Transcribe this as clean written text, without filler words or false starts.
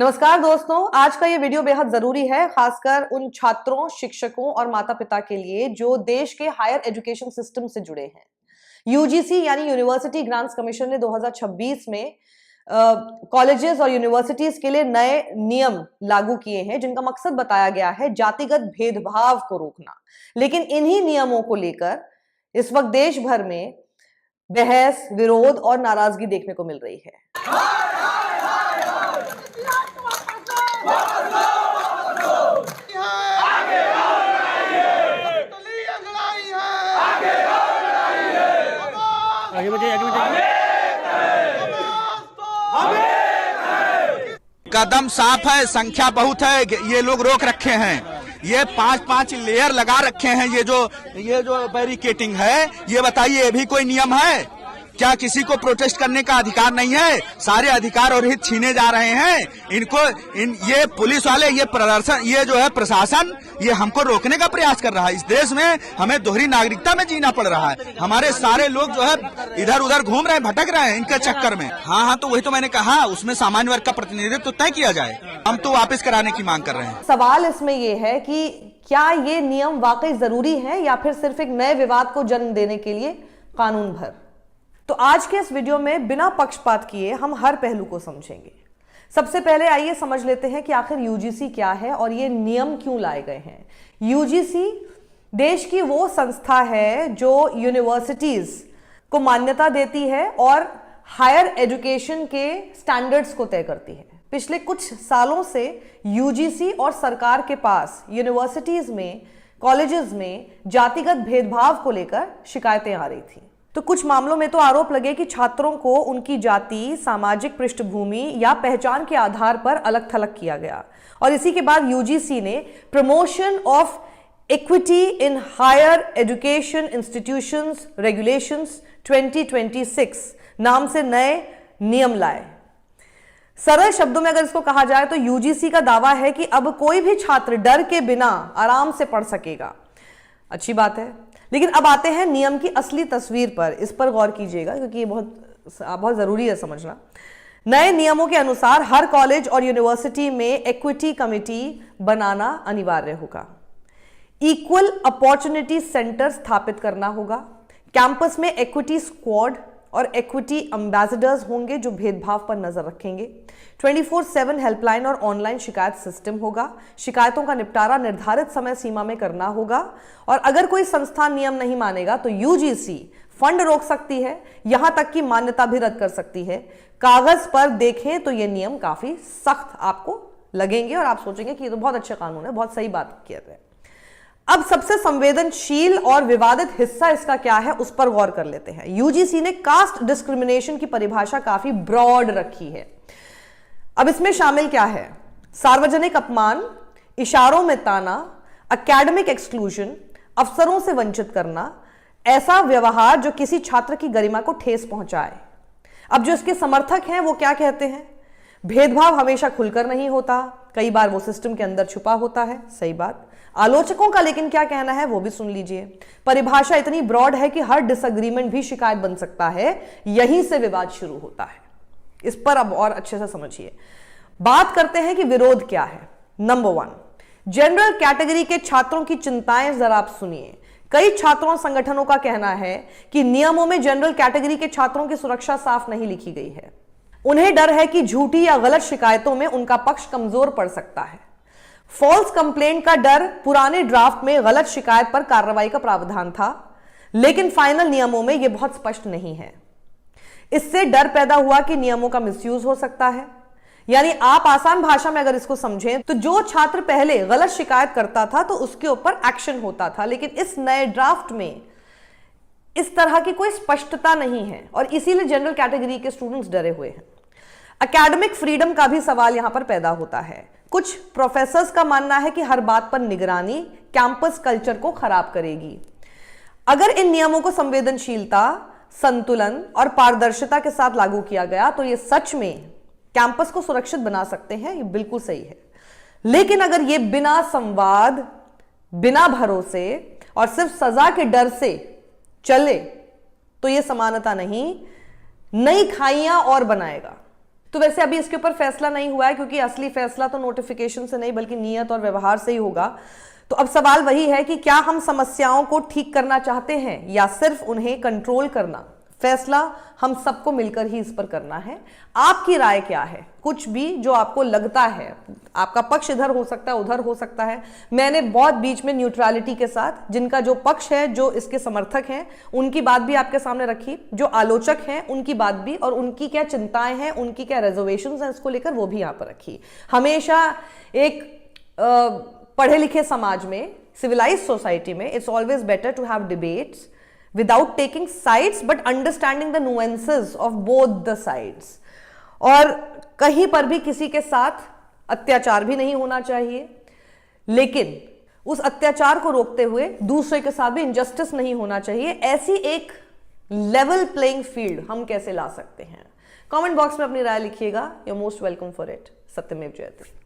नमस्कार दोस्तों, आज का ये वीडियो बेहद जरूरी है, खासकर उन छात्रों, शिक्षकों और माता पिता के लिए जो देश के हायर एजुकेशन सिस्टम से जुड़े हैं। यूजीसी यानी यूनिवर्सिटी ग्रांट्स कमीशन ने 2026 में कॉलेजेस और यूनिवर्सिटीज के लिए नए नियम लागू किए हैं, जिनका मकसद बताया गया है जातिगत भेदभाव को रोकना। लेकिन इन्हीं नियमों को लेकर इस वक्त देश भर में बहस, विरोध और नाराजगी देखने को मिल रही है। कदम साफ है, संख्या बहुत है, ये लोग रोक रखे हैं। ये 5-5 लेयर लगा रखे हैं। ये जो बैरिकेटिंग है, ये बताइए ये भी कोई नियम है क्या? किसी को प्रोटेस्ट करने का अधिकार नहीं है? सारे अधिकार और हित छीने जा रहे हैं ये पुलिस वाले, ये प्रदर्शन, ये जो है प्रशासन, ये हमको रोकने का प्रयास कर रहा है। इस देश में हमें दोहरी नागरिकता में जीना पड़ रहा है। हमारे सारे लोग जो है इधर उधर घूम रहे हैं, भटक रहे हैं इनके चक्कर में। हाँ, तो वही तो मैंने कहा, उसमें सामान्य वर्ग का प्रतिनिधित्व तो तय किया जाए। हम तो वापस कराने की मांग कर रहे हैं। सवाल इसमें ये है कि क्या ये नियम वाकई जरूरी है या फिर सिर्फ एक नए विवाद को जन्म देने के लिए कानून भर। तो आज के इस वीडियो में बिना पक्षपात किए हम हर पहलू को समझेंगे। सबसे पहले आइए समझ लेते हैं कि आखिर यूजीसी क्या है और ये नियम क्यों लाए गए हैं। यूजीसी देश की वो संस्था है जो यूनिवर्सिटीज को मान्यता देती है और हायर एजुकेशन के स्टैंडर्ड्स को तय करती है। पिछले कुछ सालों से यूजीसी और सरकार के पास यूनिवर्सिटीज में, कॉलेजेस में जातिगत भेदभाव को लेकर शिकायतें आ रही थी। तो कुछ मामलों में तो आरोप लगे कि छात्रों को उनकी जाति, सामाजिक पृष्ठभूमि या पहचान के आधार पर अलग थलग किया गया। और इसी के बाद यूजीसी ने promotion of equity in higher education institutions regulations 2026 नाम से नए नियम लाए। सरल शब्दों में अगर इसको कहा जाए तो यूजीसी का दावा है कि अब कोई भी छात्र डर के बिना आराम से पढ़ सकेगा। अच्छी बात है, लेकिन अब आते हैं नियम की असली तस्वीर पर। इस पर गौर कीजिएगा क्योंकि ये बहुत जरूरी है समझना। नए नियमों के अनुसार हर कॉलेज और यूनिवर्सिटी में इक्विटी कमेटी बनाना अनिवार्य होगा। इक्वल अपॉर्चुनिटी सेंटर स्थापित करना होगा। कैंपस में इक्विटी स्क्वाड और इक्विटी एम्बेसडर्स होंगे जो भेदभाव पर नजर रखेंगे। 24/7 हेल्पलाइन और ऑनलाइन शिकायत सिस्टम होगा। शिकायतों का निपटारा निर्धारित समय सीमा में करना होगा। और अगर कोई संस्थान नियम नहीं मानेगा तो यूजीसी फंड रोक सकती है, यहां तक कि मान्यता भी रद्द कर सकती है। कागज पर देखें तो ये नियम काफी सख्त आपको लगेंगे और आप सोचेंगे कि ये तो बहुत अच्छा कानून है, बहुत सही बात किया है। अब सबसे संवेदनशील और विवादित हिस्सा इसका क्या है, उस पर गौर कर लेते हैं। यूजीसी ने कास्ट डिस्क्रिमिनेशन की परिभाषा काफी ब्रॉड रखी है। अब इसमें शामिल क्या है? सार्वजनिक अपमान, इशारों में ताना, एकेडमिक एक्सक्लूजन, अवसरों से वंचित करना, ऐसा व्यवहार जो किसी छात्र की गरिमा को ठेस पहुंचाए। अब जो इसके समर्थक हैं वो क्या कहते हैं? भेदभाव हमेशा खुलकर नहीं होता, कई बार वो सिस्टम के अंदर छुपा होता है। सही बात। आलोचकों का लेकिन क्या कहना है वो भी सुन लीजिए। परिभाषा इतनी ब्रॉड है कि हर डिसएग्रीमेंट भी शिकायत बन सकता है, यहीं से विवाद शुरू होता है। इस पर अब और अच्छे से समझिए। बात करते हैं कि विरोध क्या है। नंबर 1, जनरल कैटेगरी के छात्रों की चिंताएं जरा आप सुनिए। कई छात्रों संगठनों का कहना है कि नियमों में जनरल कैटेगरी के छात्रों की सुरक्षा साफ नहीं लिखी गई है। उन्हें डर है कि झूठी या गलत शिकायतों में उनका पक्ष कमजोर पड़ सकता है। फॉल्स कंप्लेंट का डर, पुराने ड्राफ्ट में गलत शिकायत पर कार्रवाई का प्रावधान था, लेकिन फाइनल नियमों में यह बहुत स्पष्ट नहीं है। इससे डर पैदा हुआ कि नियमों का मिसयूज हो सकता है। यानी आप आसान भाषा में अगर इसको समझें तो जो छात्र पहले गलत शिकायत करता था तो उसके ऊपर एक्शन होता था, लेकिन इस नए ड्राफ्ट में इस तरह की कोई स्पष्टता नहीं है और इसीलिए जनरल कैटेगरी के स्टूडेंट्स डरे हुए हैं। एकेडमिक फ्रीडम का भी सवाल यहां पर पैदा होता है। कुछ प्रोफेसर्स का मानना है कि हर बात पर निगरानी कैंपस कल्चर को खराब करेगी। अगर इन नियमों को संवेदनशीलता, संतुलन और पारदर्शिता के साथ लागू किया गया तो यह सच में कैंपस को सुरक्षित बना सकते हैं, यह बिल्कुल सही है। लेकिन अगर यह बिना संवाद, बिना भरोसे और सिर्फ सजा के डर से चले तो यह समानता नहीं, नई खाइयां और बनाएगा। तो वैसे अभी इसके ऊपर फैसला नहीं हुआ है, क्योंकि असली फैसला तो नोटिफिकेशन से नहीं बल्कि नियत और व्यवहार से ही होगा। तो अब सवाल वही है कि क्या हम समस्याओं को ठीक करना चाहते हैं या सिर्फ उन्हें कंट्रोल करना। फैसला हम सबको मिलकर ही इस पर करना है। आपकी राय क्या है? कुछ भी जो आपको लगता है, आपका पक्ष इधर हो सकता है, उधर हो सकता है। मैंने बहुत बीच में न्यूट्रलिटी के साथ जिनका जो पक्ष है, जो इसके समर्थक हैं, उनकी बात भी आपके सामने रखी, जो आलोचक हैं उनकी बात भी, और उनकी क्या चिंताएं हैं, उनकी क्या रिजर्वेशंस हैं इसको लेकर, वो भी यहां पर रखी। हमेशा एक पढ़े लिखे समाज में, सिविलाइज्ड सोसाइटी में, it's always better to have debates without taking sides but understanding the nuances of both the sides। और कहीं पर भी किसी के साथ अत्याचार भी नहीं होना चाहिए, लेकिन उस अत्याचार को रोकते हुए दूसरे के साथ भी इनजस्टिस नहीं होना चाहिए। ऐसी एक लेवल प्लेइंग फील्ड हम कैसे ला सकते हैं? कमेंट बॉक्स में अपनी राय लिखिएगा। You are most welcome for it. सत्यमेव जयते।